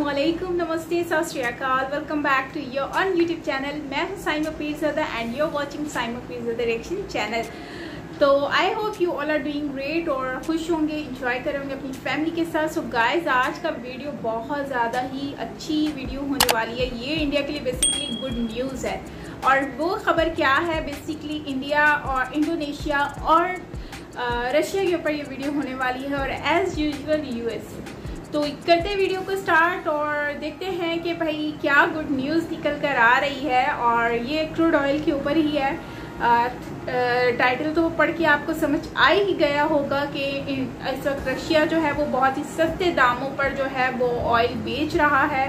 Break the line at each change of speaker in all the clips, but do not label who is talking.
अस्सलामुअलैकुम, नमस्ते, सत श्री अकाल। Welcome back to your own YouTube channel. मैं हूं Saima Peerzada and you are watching Saima Peerzada reaction channel. तो I hope you all are doing great और खुश होंगे, इंजॉय करेंगे अपनी फैमिली के साथ। सो गाइज, आज का वीडियो बहुत ज़्यादा ही अच्छी वीडियो होने वाली है। ये इंडिया के लिए बेसिकली गुड न्यूज़ है। और वो खबर क्या है, बेसिकली इंडिया और इंडोनेशिया और रशिया के ऊपर ये वीडियो होने वाली है और एज़ यूजुअल यूएस। तो करते वीडियो को स्टार्ट और देखते हैं कि भाई क्या गुड न्यूज़ निकल कर आ रही है। और ये क्रूड ऑयल के ऊपर ही है। टाइटल तो पढ़ के आपको समझ आ ही गया होगा कि इस वक्त रशिया जो है वो बहुत ही सस्ते दामों पर जो है वो ऑयल बेच रहा है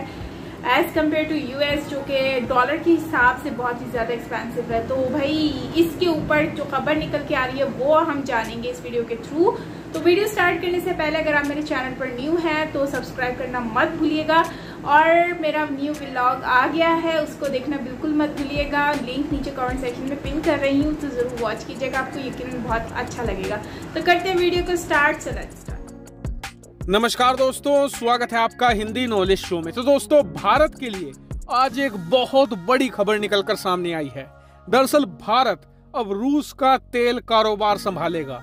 एज़ कम्पेयर टू यूएस, जो कि डॉलर के हिसाब से बहुत ही ज़्यादा एक्सपेंसिव है। तो भाई इसके ऊपर जो खबर निकल के आ रही है वो हम जानेंगे इस वीडियो के थ्रू। तो वीडियो स्टार्ट करने से पहले अगर आप मेरे चैनल पर न्यू हैं तो सब्सक्राइब करना मत भूलिएगा। और मेरा न्यू व्लॉग आ गया है, उसको देखना बिल्कुल मत भूलिएगा। लिंक नीचे कमेंट सेक्शन में पिन कर रही हूँ, तो ज़रूर वॉच कीजिएगा, आपको यकीनन बहुत अच्छा लगेगा। तो करते हैं वीडियो को स्टार्ट। चला
नमस्कार दोस्तों, स्वागत है आपका हिंदी नॉलेज शो में। तो दोस्तों, भारत के लिए आज एक बहुत बड़ी खबर निकलकर सामने आई है। दरअसल भारत अब रूस का तेल कारोबार संभालेगा।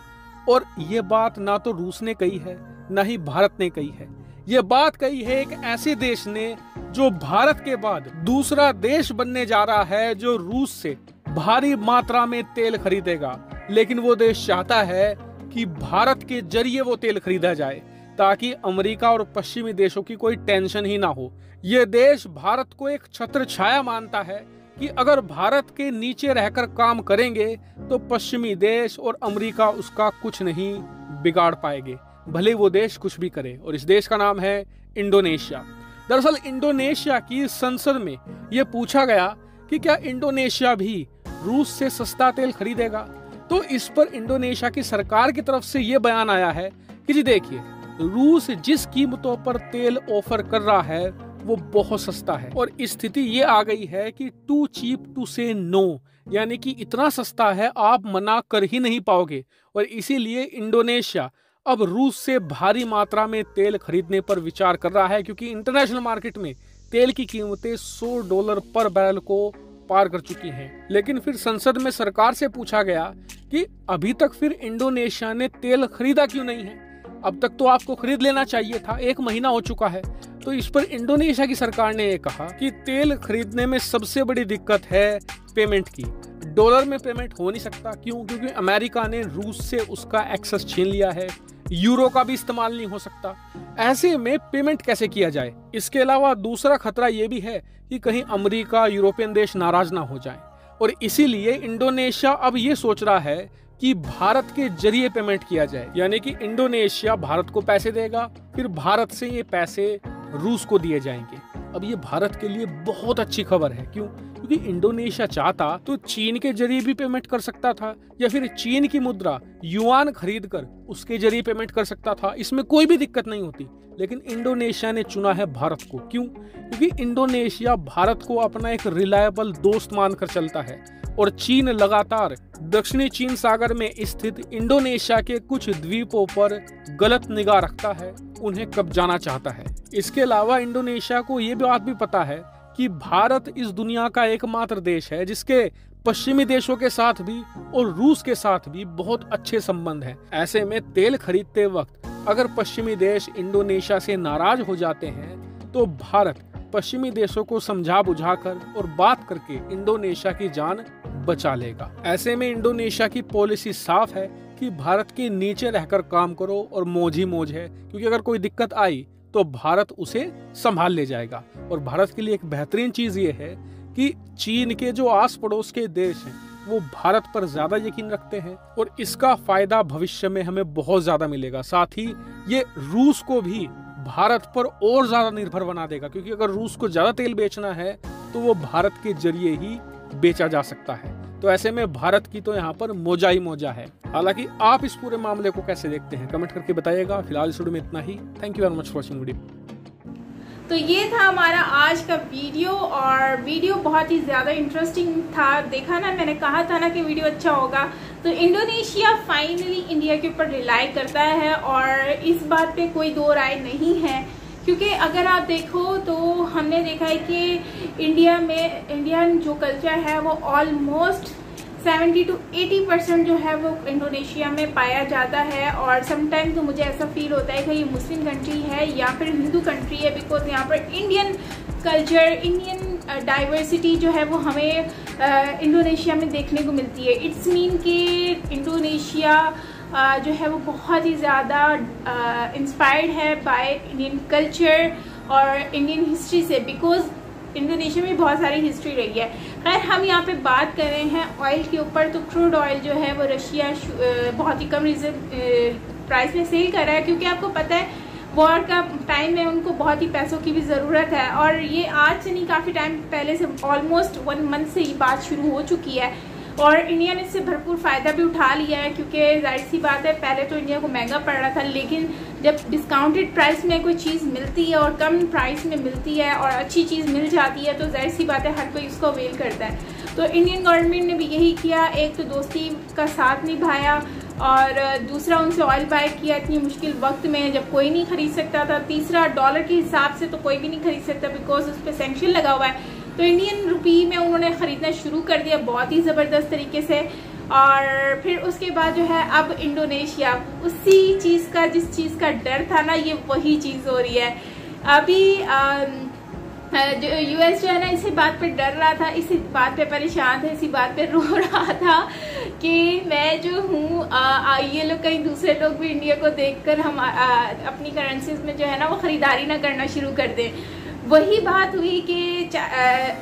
और ये बात ना तो रूस ने कही है ना ही भारत ने कही है। ये बात कही है एक ऐसे देश ने जो भारत के बाद दूसरा देश बनने जा रहा है जो रूस से भारी मात्रा में तेल खरीदेगा। लेकिन वो देश चाहता है कि भारत के जरिए वो तेल खरीदा जाए ताकि अमेरिका और पश्चिमी देशों की कोई टेंशन ही ना हो। ये देश भारत को एक छत्र छाया मानता है कि अगर भारत के नीचे रहकर काम करेंगे तो पश्चिमी देश और अमेरिका उसका कुछ नहीं बिगाड़ पाएंगे, भले वो देश कुछ भी करे। और इस देश का नाम है इंडोनेशिया। दरअसल इंडोनेशिया की संसद में ये पूछा गया कि क्या इंडोनेशिया भी रूस से सस्ता तेल खरीदेगा। तो इस पर इंडोनेशिया की सरकार की तरफ से ये बयान आया है कि जी देखिए, रूस जिस कीमतों पर तेल ऑफर कर रहा है वो बहुत सस्ता है। और स्थिति ये आ गई है कि टू चीप टू से नो, यानी कि इतना सस्ता है आप मना कर ही नहीं पाओगे। और इसीलिए इंडोनेशिया अब रूस से भारी मात्रा में तेल खरीदने पर विचार कर रहा है, क्योंकि इंटरनेशनल मार्केट में तेल की कीमतें $100 पर बैरल को पार कर चुकी हैं। लेकिन फिर संसद में सरकार से पूछा गया कि अभी तक फिर इंडोनेशिया ने तेल खरीदा क्यों नहीं है। अब तक तो आपको खरीद लेना चाहिए था, 1 महीना हो चुका है। तो इस पर इंडोनेशिया की सरकार ने ये कहा कि तेल खरीदने में सबसे बड़ी दिक्कत है पेमेंट की। डॉलर में पेमेंट हो नहीं सकता। क्यों? क्योंकि अमेरिका ने रूस से उसका एक्सेस छीन लिया है। यूरो का भी इस्तेमाल नहीं हो सकता। ऐसे में पेमेंट कैसे किया जाए। इसके अलावा दूसरा खतरा ये भी है कि कहीं अमेरिका, यूरोपियन देश नाराज ना हो जाए। और इसीलिए इंडोनेशिया अब ये सोच रहा है कि भारत के जरिए पेमेंट किया जाए, यानी कि इंडोनेशिया भारत को पैसे देगा, फिर भारत से ये पैसे रूस को दिए जाएंगे। अब ये भारत के लिए बहुत अच्छी खबर है। क्यों? क्योंकि इंडोनेशिया चाहता तो चीन के जरिए भी पेमेंट कर सकता था, या फिर चीन की मुद्रा युआन खरीद कर उसके जरिए पेमेंट कर सकता था। इसमें कोई भी दिक्कत नहीं होती। लेकिन इंडोनेशिया ने चुना है भारत को। क्यों? क्योंकि इंडोनेशिया भारत को अपना एक रिलायबल दोस्त मानकर चलता है। और चीन लगातार दक्षिणी चीन सागर में स्थित इंडोनेशिया के कुछ द्वीपों पर गलत निगाह रखता है, उन्हें कब्जाना चाहता है। इसके अलावा इंडोनेशिया को ये बात भी पता है कि भारत इस दुनिया का एकमात्र देश है जिसके पश्चिमी देशों के साथ भी और रूस के साथ भी बहुत अच्छे संबंध हैं। ऐसे में तेल खरीदते वक्त अगर पश्चिमी देश इंडोनेशिया से नाराज हो जाते हैं तो भारत पश्चिमी देशों को समझा बुझाकर और बात करके इंडोनेशिया की जान बचा लेगा। ऐसे में इंडोनेशिया की पॉलिसी साफ है कि भारत के नीचे रहकर काम करो और मौज ही मौज है, क्योंकि अगर कोई दिक्कत आई तो भारत उसे संभाल ले जाएगा। और भारत के लिए एक बेहतरीन चीज ये है कि चीन के जो आस पड़ोस के देश हैं वो भारत पर ज्यादा यकीन रखते हैं और इसका फायदा भविष्य में हमें बहुत ज्यादा मिलेगा। साथ ही ये रूस को भी भारत पर और ज्यादा निर्भर बना देगा, क्योंकि अगर रूस को ज्यादा तेल बेचना है तो वो भारत के जरिए ही बेचा जा सकता है। तो ऐसे में भारत की तो यहाँ पर मौजा ही मौजा है। हालांकि आप इस पूरे मामले को कैसे देखते हैं कमेंट करके बताइएगा। फिलहाल इस वीडियो में इतना ही। Thank you very much for watching video.
तो ये था हमारा आज का वीडियो और वीडियो बहुत ही ज़्यादा इंटरेस्टिंग था। देखा ना, मैंने कहा था ना कि वीडियो अच्छा होगा। तो इंडोनेशिया फाइनली इंडिया के ऊपर रिलाई करता है और इस बात पे कोई दो राय नहीं है क्योंकि अगर आप देखो तो हमने देखा है कि इंडिया में इंडियन जो कल्चर है वो ऑलमोस्ट 70 to 80% जो है वो इंडोनेशिया में पाया जाता है। और समटाइम तो मुझे ऐसा फील होता है कि ये मुस्लिम कंट्री है या फिर हिंदू कंट्री है, बिकॉज यहाँ पर इंडियन कल्चर, इंडियन डाइवर्सिटी जो है वो हमें इंडोनेशिया में देखने को मिलती है। इट्स मीन कि इंडोनेशिया जो है वो बहुत ही ज़्यादा इंस्पायर्ड है बाय इंडियन कल्चर और इंडियन हिस्ट्री से, बिकॉज इंडोनेशिया में बहुत सारी हिस्ट्री रही है। खैर हम यहाँ पे बात कर रहे हैं ऑयल के ऊपर, तो क्रूड ऑयल जो है वो रशिया बहुत ही कम प्राइस में सेल कर रहा है, क्योंकि आपको पता है वॉर का टाइम है, उनको बहुत ही पैसों की भी ज़रूरत है। और ये आज से नहीं, काफ़ी टाइम पहले से, ऑलमोस्ट 1 मंथ से ये बात शुरू हो चुकी है और इंडिया ने इससे भरपूर फ़ायदा भी उठा लिया है, क्योंकि जाहिर सी बात है पहले तो इंडिया को महंगा पड़ रहा था, लेकिन जब डिस्काउंटेड प्राइस में कोई चीज़ मिलती है और कम प्राइस में मिलती है और अच्छी चीज़ मिल जाती है तो जाहिर सी बात है हर कोई उसको अवेल करता है। तो इंडियन गवर्नमेंट ने भी यही किया, एक तो दोस्ती का साथ निभाया और दूसरा उनसे ऑयल बाय किया इतनी मुश्किल वक्त में जब कोई नहीं खरीद सकता था। तीसरा डॉलर के हिसाब से तो कोई भी नहीं खरीद सकता बिकॉज उस पर सैंक्शन लगा हुआ है, तो इंडियन रुपी में उन्होंने ख़रीदना शुरू कर दिया बहुत ही ज़बरदस्त तरीके से। और फिर उसके बाद जो है अब इंडोनेशिया उसी चीज़ का, जिस चीज़ का डर था ना, ये वही चीज़ हो रही है। अभी जो यूएस जो है ना इसी बात पे डर रहा था, इसी बात पे परेशान था, इसी बात पे रो रहा था कि मैं जो हूँ ये लोग कहीं दूसरे लोग भी इंडिया को देखकर हम अपनी करेंसीज में जो है ना वो ख़रीदारी ना करना शुरू कर दें। वही बात हुई कि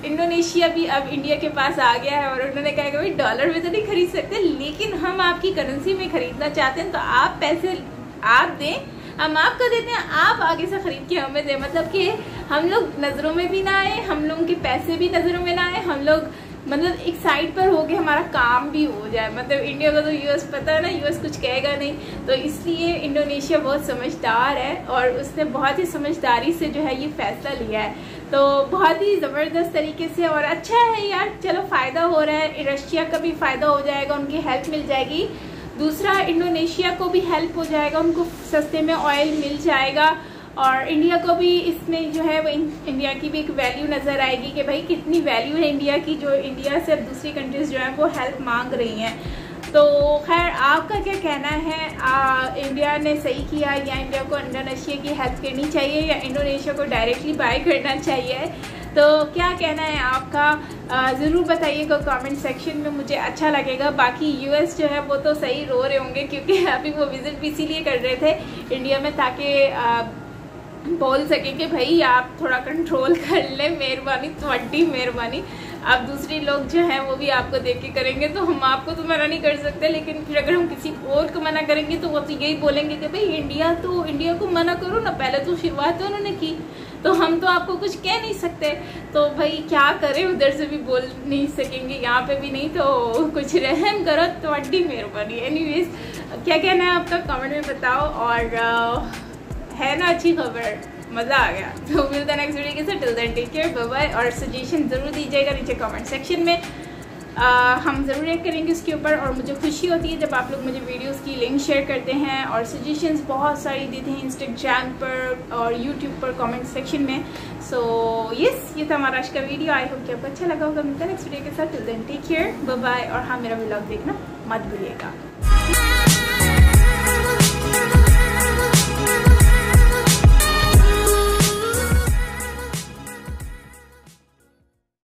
इंडोनेशिया भी अब इंडिया के पास आ गया है और उन्होंने कहा कि भाई डॉलर में तो नहीं खरीद सकते, लेकिन हम आपकी करेंसी में ख़रीदना चाहते हैं, तो आप पैसे आप दें, हम आपको देते हैं, आप आगे से ख़रीद के हमें दें। मतलब कि हम लोग नज़रों में भी ना आए, हम लोगों के पैसे भी नज़रों में ना आए, हम लोग मतलब एक साइड पर हो गए, हमारा काम भी हो जाए। मतलब इंडिया का तो यूएस पता है ना, यूएस कुछ कहेगा नहीं, तो इसलिए इंडोनेशिया बहुत समझदार है और उसने बहुत ही समझदारी से जो है ये फैसला लिया है, तो बहुत ही ज़बरदस्त तरीके से। और अच्छा है यार, चलो फ़ायदा हो रहा है, रशिया का भी फ़ायदा हो जाएगा, उनकी हेल्प मिल जाएगी, दूसरा इंडोनेशिया को भी हेल्प हो जाएगा, उनको सस्ते में ऑयल मिल जाएगा और इंडिया को भी इसमें जो है वो इंडिया की भी एक वैल्यू नज़र आएगी कि भाई कितनी वैल्यू है इंडिया की, जो इंडिया से दूसरी कंट्रीज़ जो है वो हेल्प मांग रही हैं। तो खैर आपका क्या कहना है, इंडिया ने सही किया या इंडिया को इंडोनेशिया की हेल्प करनी चाहिए या इंडोनेशिया को डायरेक्टली बाय करना चाहिए? तो क्या कहना है आपका, ज़रूर बताइएगा कमेंट सेक्शन में, मुझे अच्छा लगेगा। बाकी यूएस जो है वो तो सही रो रहे होंगे क्योंकि अभी वो विज़िट भी इसीलिए कर रहे थे इंडिया में ताकि बोल सकें कि भाई आप थोड़ा कंट्रोल कर लें, मेहरबानी, थोड़ी मेहरबानी। अब दूसरे लोग जो हैं वो भी आपको देख के करेंगे, तो हम आपको तो मना नहीं कर सकते, लेकिन फिर अगर हम किसी और को मना करेंगे तो वो तो यही बोलेंगे कि भाई इंडिया को मना करो ना, पहले तो शुरुआत तो उन्होंने की, तो हम तो आपको कुछ कह नहीं सकते। तो भाई क्या करें, उधर से भी बोल नहीं सकेंगे, यहाँ पे भी नहीं, तो कुछ रहम करो, थोड़ी मेहरबानी। एनीवेज क्या कहना है आपका कमेंट में बताओ, और है ना अच्छी खबर, मज़ा आ गया। तो मिलता है नेक्स्ट वीडियो के साथ, till then take care, bye bye. और सजेशन ज़रूर दीजिएगा नीचे कमेंट सेक्शन में, हम ज़रूर रिएक्ट करेंगे उसके ऊपर। और मुझे खुशी होती है जब आप लोग मुझे वीडियोस की लिंक शेयर करते हैं और सजेशंस बहुत सारी देते हैं इंस्टाग्राम पर और यूट्यूब पर कमेंट सेक्शन में। सो यस, ये था हमारा आज का वीडियो, आई होप कि आपको अच्छा लगा होगा। मिलता है नेक्स्ट वीडियो के साथ, till then take care, bye bye. और हाँ, मेरा व्लॉग देखना मत भूलिएगा।